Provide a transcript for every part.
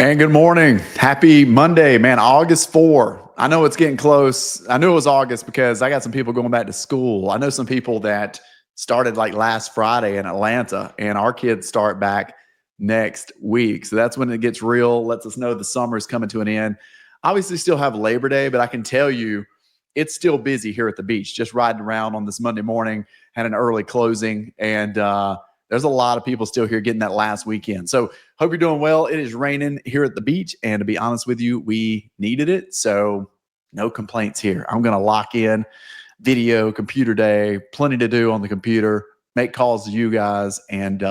And good morning. Happy Monday, man. August 4. I know it's getting close. I knew it was August because I got some people going back to school. I know some people that started like last Friday in Atlanta, and our kids start back next week. So that's when it gets real, lets us know the summer is coming to an end. Obviously, still have Labor Day, but I can tell you it's still busy here at the beach. Just riding around on this Monday morning, had an early closing, and there's a lot of people still here getting that last weekend. So hope you're doing well. It is raining here at the beach, and to be honest with you, we needed it. So no complaints here. I'm going to lock in video, computer day, plenty to do on the computer, make calls to you guys, and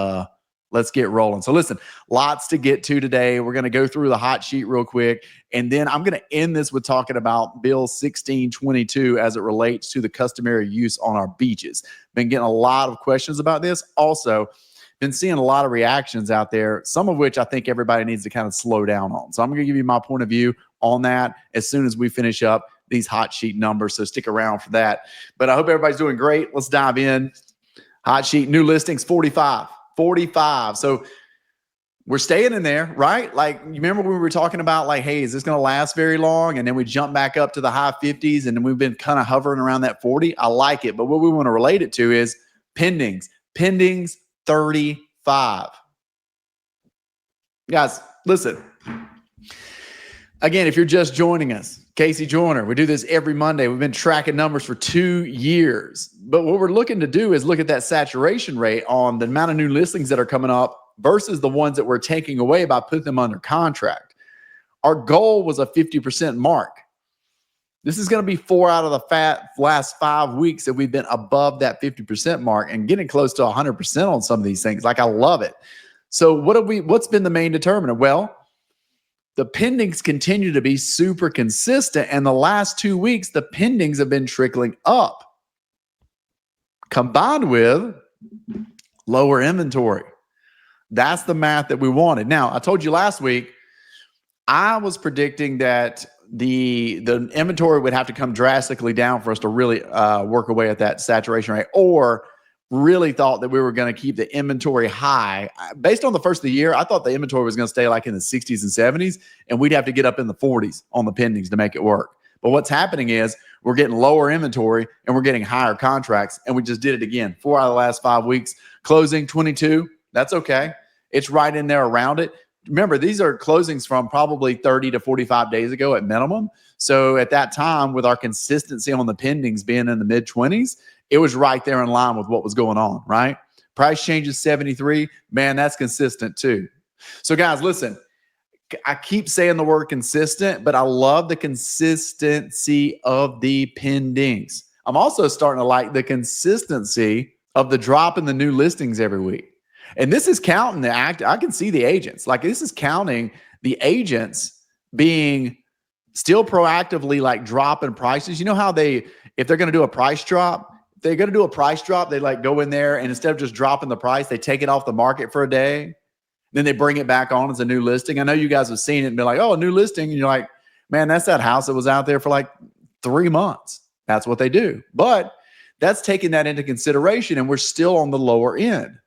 let's get rolling. So listen, lots to get to today. We're going to go through the hot sheet real quick, and then I'm going to end this with talking about Bill 1622 as it relates to the customary use on our beaches. Been getting a lot of questions about this. Also, been seeing a lot of reactions out there, some of which I think everybody needs to kind of slow down on. So I'm going to give you my point of view on that as soon as we finish up these hot sheet numbers. So stick around for that. But I hope everybody's doing great. Let's dive in. Hot sheet, new listings, 45. So we're staying in there, right? Like, you remember when we were talking about like, hey, is this going to last very long? And then we jump back up to the high 50s, and then we've been kind of hovering around that 40. I like it. But what we want to relate it to is pendings. Pendings 35. Guys, listen. Again, if you're just joining us, Casey Joyner, we do this every Monday. We've been tracking numbers for 2 years. But what we're looking to do is look at that saturation rate on the amount of new listings that are coming up versus the ones that we're taking away by putting them under contract. Our goal was a 50% mark. This is going to be 4 out of the last 5 weeks that we've been above that 50% mark and getting close to 100% on some of these things. Like, I love it. So what's been the main determinant? Well, the pendings continue to be super consistent, and the last 2 weeks, the pendings have been trickling up, combined with lower inventory. That's the math that we wanted. Now, I told you last week, I was predicting that the inventory would have to come drastically down for us to really work away at that saturation rate, or really thought that we were going to keep the inventory high. Based on the first of the year, I thought the inventory was going to stay like in the 60s and 70s, and we'd have to get up in the 40s on the pendings to make it work. But what's happening is we're getting lower inventory and we're getting higher contracts, and we just did it again. 4 out of the last 5 weeks, closing 22. That's okay. It's right in there around it. Remember, these are closings from probably 30 to 45 days ago at minimum. So at that time, with our consistency on the pendings being in the mid-20s, it was right there in line with what was going on, right? Price changes 73. Man, that's consistent too. So guys, listen, I keep saying the word consistent, but I love the consistency of the pendings. I'm also starting to like the consistency of the drop in the new listings every week. And this is counting the act. I can see the agents. Like, this is counting the agents being still proactively like dropping prices. You know how if they're going to do a price drop, they like go in there, and instead of just dropping the price, they take it off the market for a day. Then they bring it back on as a new listing. I know you guys have seen it and been like, oh, a new listing. And you're like, man, that's that house that was out there for like 3 months. That's what they do. But that's taking that into consideration, and we're still on the lower end.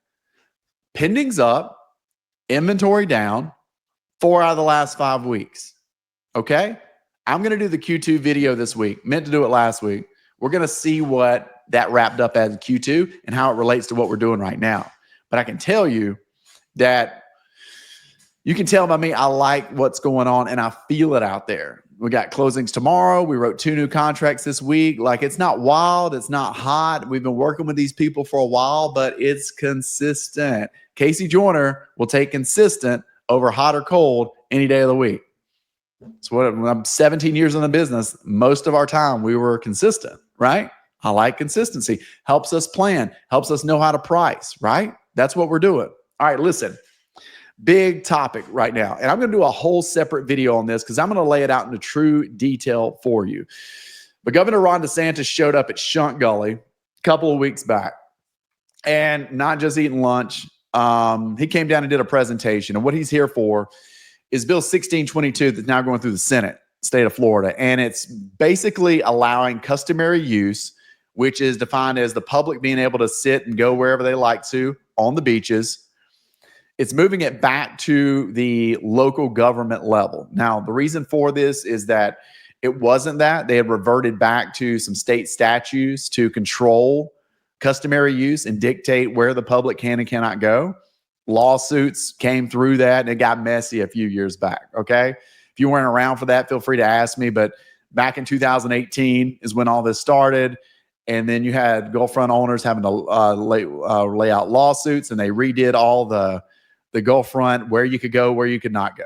Pendings up, inventory down, 4 out of the last 5 weeks. Okay? I'm going to do the Q2 video this week. Meant to do it last week. We're going to see what that wrapped up as Q2 and how it relates to what we're doing right now. But I can tell you that you can tell by me, I like what's going on, and I feel it out there. We got closings tomorrow. We wrote 2 new contracts this week. Like, it's not wild. It's not hot. We've been working with these people for a while, but it's consistent. Casey Joyner will take consistent over hot or cold any day of the week. So when I'm 17 years in the business, most of our time we were consistent, right? I like consistency. Helps us plan, helps us know how to price, right? That's what we're doing. All right, listen, big topic right now. And I'm going to do a whole separate video on this because I'm going to lay it out into true detail for you. But Governor Ron DeSantis showed up at Shunt Gully a couple of weeks back, and not just eating lunch. He came down and did a presentation. And what he's here for is Bill 1622 that's now going through the Senate, state of Florida. And it's basically allowing customary use, which is defined as the public being able to sit and go wherever they like to on the beaches. It's moving it back to the local government level. Now, the reason for this is that it wasn't that. They had reverted back to some state statutes to control customary use and dictate where the public can and cannot go. Lawsuits came through that, and it got messy a few years back, okay? If you weren't around for that, feel free to ask me, but back in 2018 is when all this started. And then you had Gulfront owners having to lay out lawsuits, and they redid all the Gulfront, where you could go, where you could not go.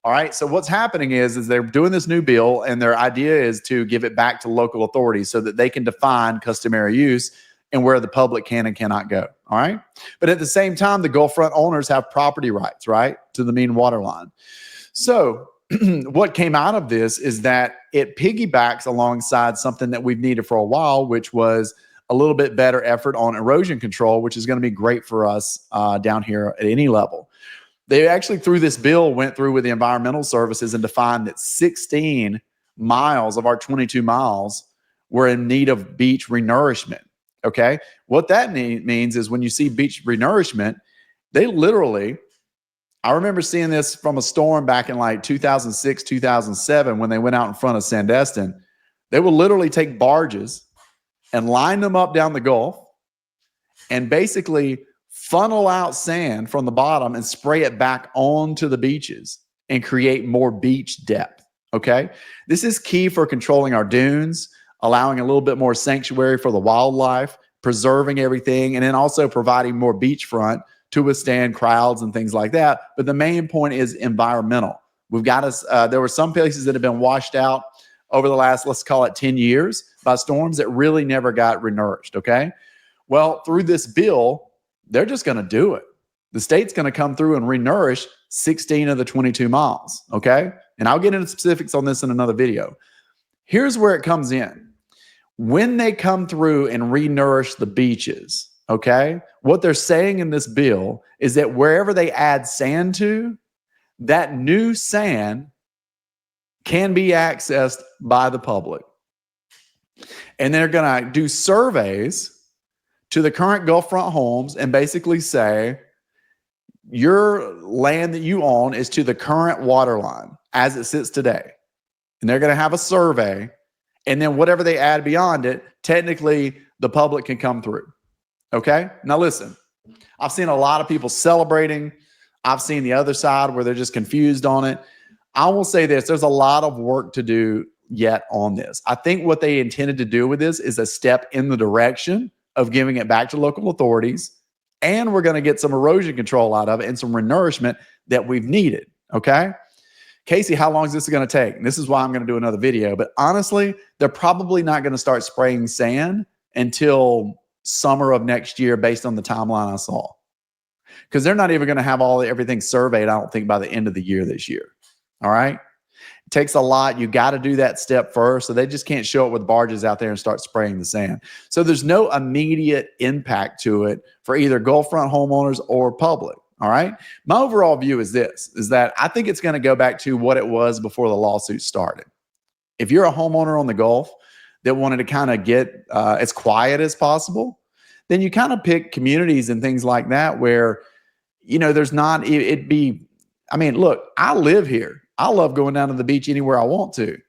All right. So what's happening is they're doing this new bill, and their idea is to give it back to local authorities so that they can define customary use and where the public can and cannot go. All right. But at the same time, the Gulfront owners have property rights, right, to the mean water line. So what came out of this is that it piggybacks alongside something that we've needed for a while, which was a little bit better effort on erosion control, which is going to be great for us down here at any level. They actually, through this bill, went through with the environmental services and defined that 16 miles of our 22 miles were in need of beach renourishment. Okay. What that means is when you see beach renourishment, they literally, I remember seeing this from a storm back in like 2006, 2007, when they went out in front of Sandestin. They would literally take barges and line them up down the Gulf and basically funnel out sand from the bottom and spray it back onto the beaches and create more beach depth. Okay. This is key for controlling our dunes, allowing a little bit more sanctuary for the wildlife, preserving everything, and then also providing more beachfront to withstand crowds and things like that. But the main point is environmental. We've got us, there were some places that have been washed out over the last, let's call it 10 years by storms that really never got renourished. Okay. Well, through this bill, they're just going to do it. The state's going to come through and renourish 16 of the 22 miles. Okay. And I'll get into specifics on this in another video. Here's where it comes in. When they come through and renourish the beaches, okay, what they're saying in this bill is that wherever they add sand to, that new sand can be accessed by the public. And they're going to do surveys to the current Gulfront homes and basically say, your land that you own is to the current water line as it sits today. And they're going to have a survey. And then whatever they add beyond it, technically the public can come through. Okay. Now listen, I've seen a lot of people celebrating. I've seen the other side where they're just confused on it. I will say this, there's a lot of work to do yet on this. I think what they intended to do with this is a step in the direction of giving it back to local authorities. And we're going to get some erosion control out of it and some renourishment that we've needed. Okay. Casey, how long is this going to take? And this is why I'm going to do another video. But honestly, they're probably not going to start spraying sand until summer of next year based on the timeline I saw. Because they're not even going to have everything surveyed, I don't think, by the end of the year this year. All right? It takes a lot. You got to do that step first. So they just can't show up with barges out there and start spraying the sand. So there's no immediate impact to it for either Gulfront homeowners or public. All right. My overall view is this, is that I think it's going to go back to what it was before the lawsuit started. If you're a homeowner on the Gulf that wanted to kind of get as quiet as possible, then you kind of pick communities and things like that where, you know, there's not, I mean, look, I live here. I love going down to the beach anywhere I want to,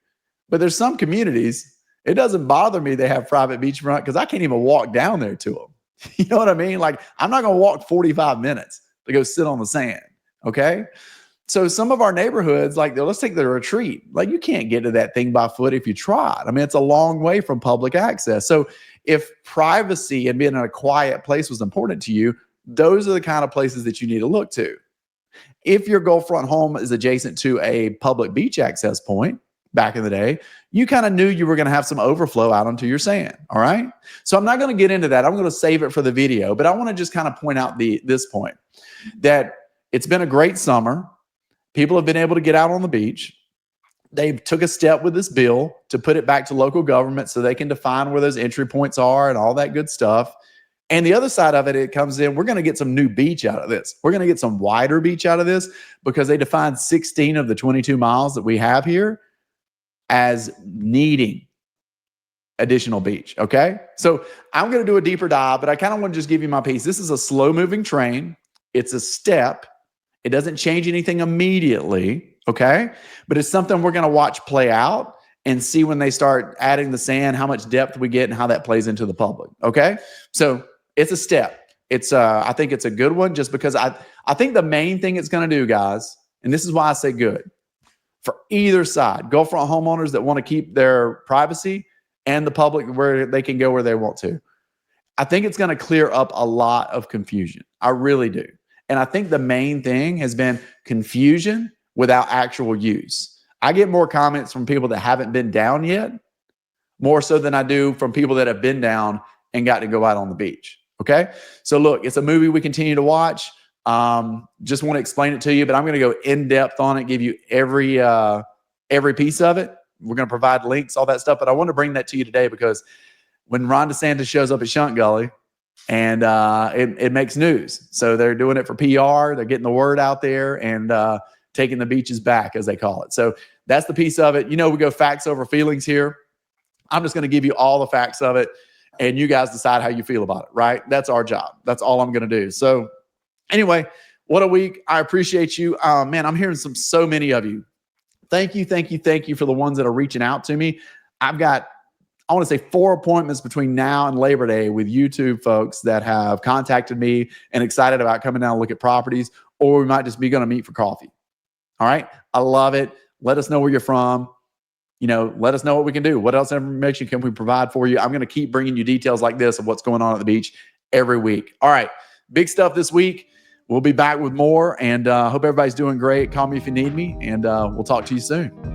but there's some communities, it doesn't bother me they have private beachfront because I can't even walk down there to them. You know what I mean? Like, I'm not going to walk 45 minutes to go sit on the sand. Okay. So some of our neighborhoods, like, let's take the retreat. Like, you can't get to that thing by foot if you tried. I mean, it's a long way from public access. So if privacy and being in a quiet place was important to you, those are the kind of places that you need to look to. If your Gulfront home is adjacent to a public beach access point back in the day, you kind of knew you were going to have some overflow out onto your sand. All right. So I'm not going to get into that. I'm going to save it for the video, but I want to just kind of point out this point that it's been a great summer. People have been able to get out on the beach. They took a step with this bill to put it back to local government so they can define where those entry points are and all that good stuff. And the other side of it, it comes in, we're going to get some new beach out of this. We're going to get some wider beach out of this because they defined 16 of the 22 miles that we have here as needing additional beach. Okay. So I'm going to do a deeper dive, but I kind of want to just give you my piece. This is a slow moving train. It's a step. It doesn't change anything immediately, okay? But it's something we're going to watch play out and see when they start adding the sand, how much depth we get and how that plays into the public, okay? So it's a step. I think it's a good one just because I think the main thing it's going to do, guys, and this is why I say good, for either side, Gulfront homeowners that want to keep their privacy and the public where they can go where they want to. I think it's going to clear up a lot of confusion. I really do. And I think the main thing has been confusion without actual use. I get more comments from people that haven't been down yet, more so than I do from people that have been down and got to go out on the beach. Okay. So look, it's a movie we continue to watch. Just want to explain it to you, but I'm going to go in depth on it, give you every piece of it. We're going to provide links, all that stuff. But I want to bring that to you today because when Ron DeSantis shows up at Shunt Gully, and it makes news. So they're doing it for PR. They're getting the word out there and taking the beaches back, as they call it. So that's the piece of it. You know, we go facts over feelings here. I'm just going to give you all the facts of it, and you guys decide how you feel about it, right? That's our job. That's all I'm going to do. So anyway, what a week. I appreciate you. Man, I'm hearing so many of you. Thank you for the ones that are reaching out to me. I've got, I want to say 4 appointments between now and Labor Day with YouTube folks that have contacted me and excited about coming down and look at properties, or we might just be going to meet for coffee. All right. I love it. Let us know where you're from. You know, let us know what we can do. What else information can we provide for you? I'm going to keep bringing you details like this of what's going on at the beach every week. All right. Big stuff this week. We'll be back with more, and hope everybody's doing great. Call me if you need me, and we'll talk to you soon.